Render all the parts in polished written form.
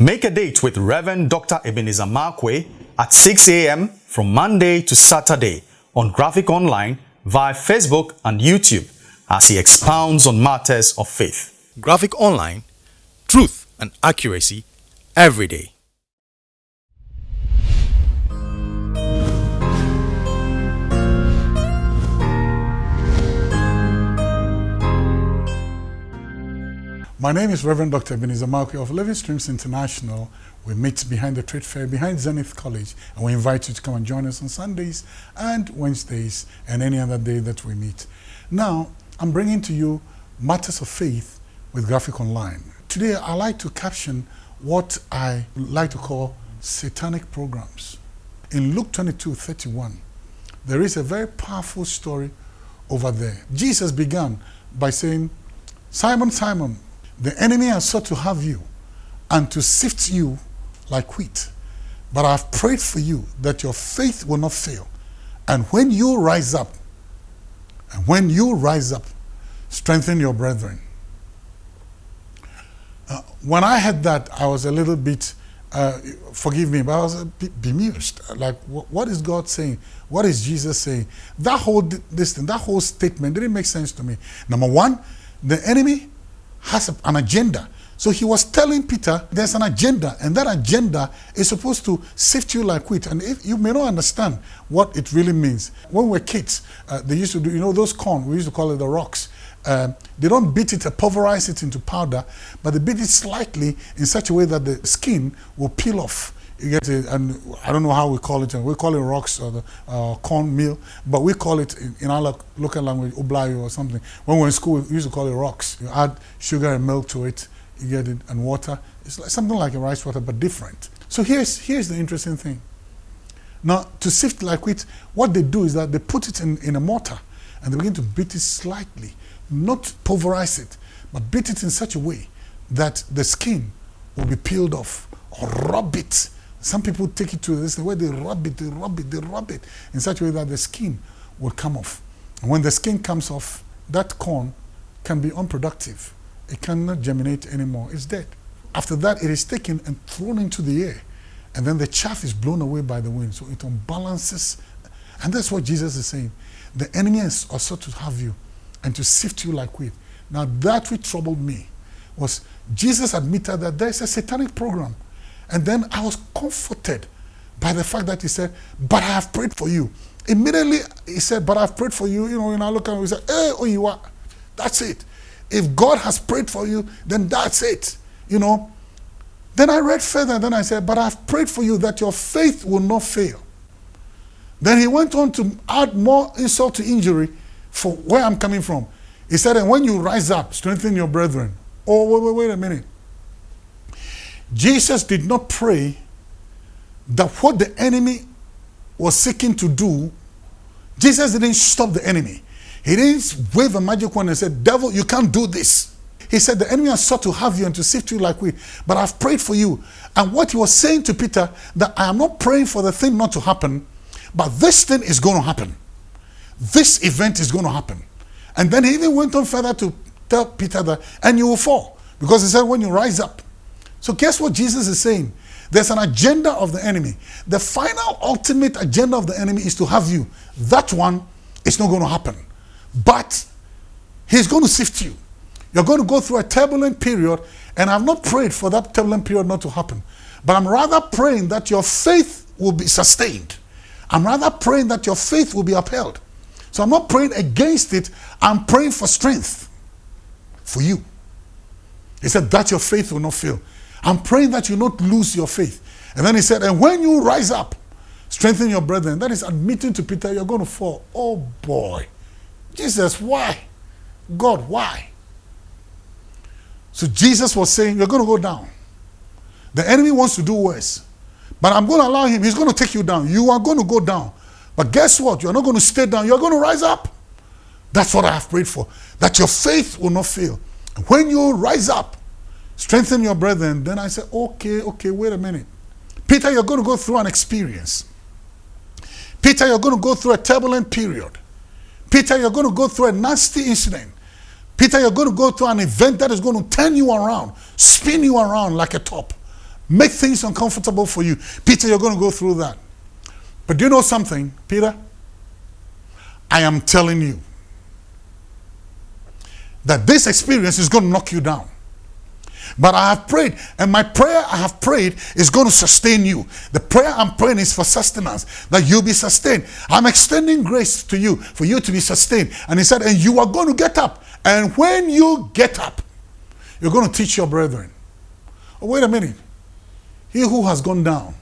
Make a date with Reverend Dr. Ebenezer Markwei at 6 a.m. from Monday to Saturday on Graphic Online via Facebook and YouTube as he expounds on matters of faith. Graphic Online, truth and accuracy every day. My name is Reverend Dr. Ebenezer Markwei of Living Streams International. We meet behind the trade fair, behind Zenith College, and we invite you to come and join us on Sundays and Wednesdays and any other day that we meet. Now, I'm bringing to you matters of faith with Graphic Online. Today, I like to caption what I like to call satanic programs. In Luke 22:31, there is a very powerful story over there. Jesus began by saying, "Simon, Simon, the enemy has sought to have you and to sift you like wheat. But I have prayed for you that your faith will not fail. And when you rise up, strengthen your brethren." When I heard that, I was a little bit, forgive me, but I was a bit bemused. Like, what is God saying? What is Jesus saying? That whole statement didn't make sense to me. Number one, the enemy has an agenda. So he was telling Peter there's an agenda, and that agenda is supposed to sift you like wheat. And if you may not understand what it really means. When we were kids, they used to do, those corn, we used to call it the rocks. They don't beat it, pulverize it into powder, but they beat it slightly in such a way that the skin will peel off. You get it, and I don't know how we call it. We call it rocks or the corn meal, but we call it in our local language oblayo or something. When we were in school, we used to call it rocks. You add sugar and milk to it, you get it, and water. It's like something like a rice water, but different. So here's the interesting thing. Now, to sift like wheat, what they do is that they put it in a mortar and they begin to beat it slightly, not pulverize it, but beat it in such a way that the skin will be peeled off, or rub it. Some people take it to this way, they rub it in such a way that the skin will come off. And when the skin comes off, that corn can be unproductive. It cannot germinate anymore. It's dead. After that, it is taken and thrown into the air. And then the chaff is blown away by the wind. So it unbalances. And that's what Jesus is saying. The enemy is also to have you and to sift you like wheat. Now, that which troubled me was Jesus admitted that there is a satanic program. And then I was comforted by the fact that he said, "But I have prayed for you." Immediately he said, "But I've prayed for you." And I look at him, we said, "Hey, oh, you are." That's it. If God has prayed for you, then that's it. Then I read further, and then I said, "But I've prayed for you that your faith will not fail." Then he went on to add more insult to injury for where I'm coming from. He said, "And when you rise up, strengthen your brethren." Oh, wait a minute. Jesus did not pray that what the enemy was seeking to do, Jesus didn't stop the enemy. He didn't wave a magic wand and said, "Devil, you can't do this." He said, "The enemy has sought to have you and to sift you like wheat, but I've prayed for you." And what he was saying to Peter, that I am not praying for the thing not to happen, but this thing is going to happen. This event is going to happen. And then he even went on further to tell Peter that, "And you will fall." Because he said, "When you rise up." So guess what Jesus is saying? There's an agenda of the enemy. The final ultimate agenda of the enemy is to have you. That one is not going to happen. But he's going to sift you. You're going to go through a turbulent period, and I've not prayed for that turbulent period not to happen. But I'm rather praying that your faith will be sustained. I'm rather praying that your faith will be upheld. So I'm not praying against it. I'm praying for strength for you. He said that your faith will not fail. I'm praying that you not lose your faith. And then he said, "And when you rise up, strengthen your brethren." That is admitting to Peter, you're going to fall. Oh boy. Jesus, why? God, why? So Jesus was saying, you're going to go down. The enemy wants to do worse. But I'm going to allow him. He's going to take you down. You are going to go down. But guess what? You're not going to stay down. You're going to rise up. That's what I have prayed for. That your faith will not fail. And when you rise up, strengthen your brethren. Then I said, okay, wait a minute. Peter, you're going to go through an experience. Peter, you're going to go through a turbulent period. Peter, you're going to go through a nasty incident. Peter, you're going to go through an event that is going to turn you around, spin you around like a top. make things uncomfortable for you. Peter, you're going to go through that. But do you know something, Peter? I am telling you that this experience is going to knock you down. But I have prayed, and my prayer I have prayed is going to sustain you. The prayer I'm praying is for sustenance, that you'll be sustained. I'm extending grace to you for you to be sustained. And he said, and you are going to get up. And when you get up, you're going to teach your brethren. Oh, wait a minute. He who has gone down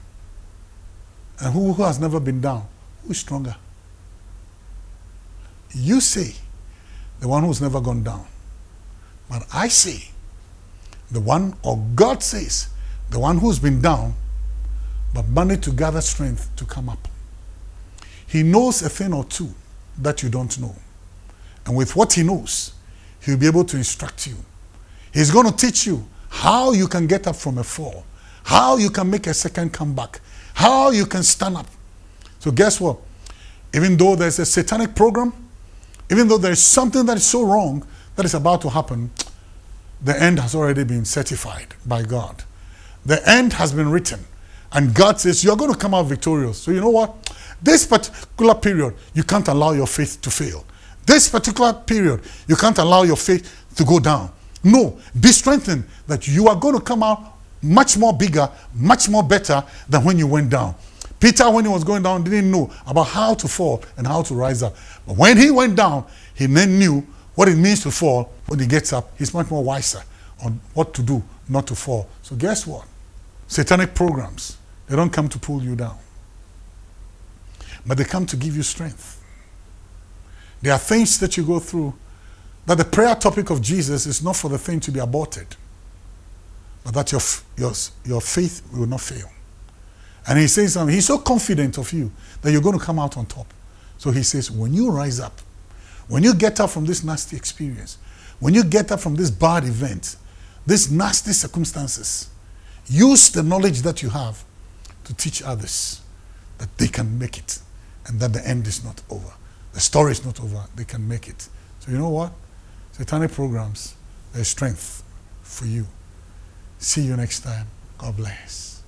and who has never been down, who is stronger? You say the one who's never gone down. But I say the one, or God says, the one who's been down, but managed to gather strength to come up. He knows a thing or two that you don't know. And with what he knows, he'll be able to instruct you. He's going to teach you how you can get up from a fall, how you can make a second comeback, how you can stand up. So guess what? Even though there's a satanic program, even though there's something that is so wrong that is about to happen, the end has already been certified by God. The end has been written. And God says, you're going to come out victorious. So you know what? This particular period, you can't allow your faith to fail. This particular period, you can't allow your faith to go down. No, be strengthened that you are going to come out much more bigger, much more better than when you went down. Peter, when he was going down, didn't know about how to fall and how to rise up. But when he went down, he then knew what it means to fall. When he gets up, he's much more wiser on what to do not to fall. So guess what? Satanic programs, they don't come to pull you down, but they come to give you strength. There are things that you go through that the prayer topic of Jesus is not for the thing to be aborted, but that your faith will not fail. And he says something, he's so confident of you that you're going to come out on top. So he says, when you rise up, when you get up from this nasty experience, when you get up from this bad event, these nasty circumstances, use the knowledge that you have to teach others that they can make it and that the end is not over. The story is not over. They can make it. So you know what? Satanic programs, there's strength for you. See you next time. God bless.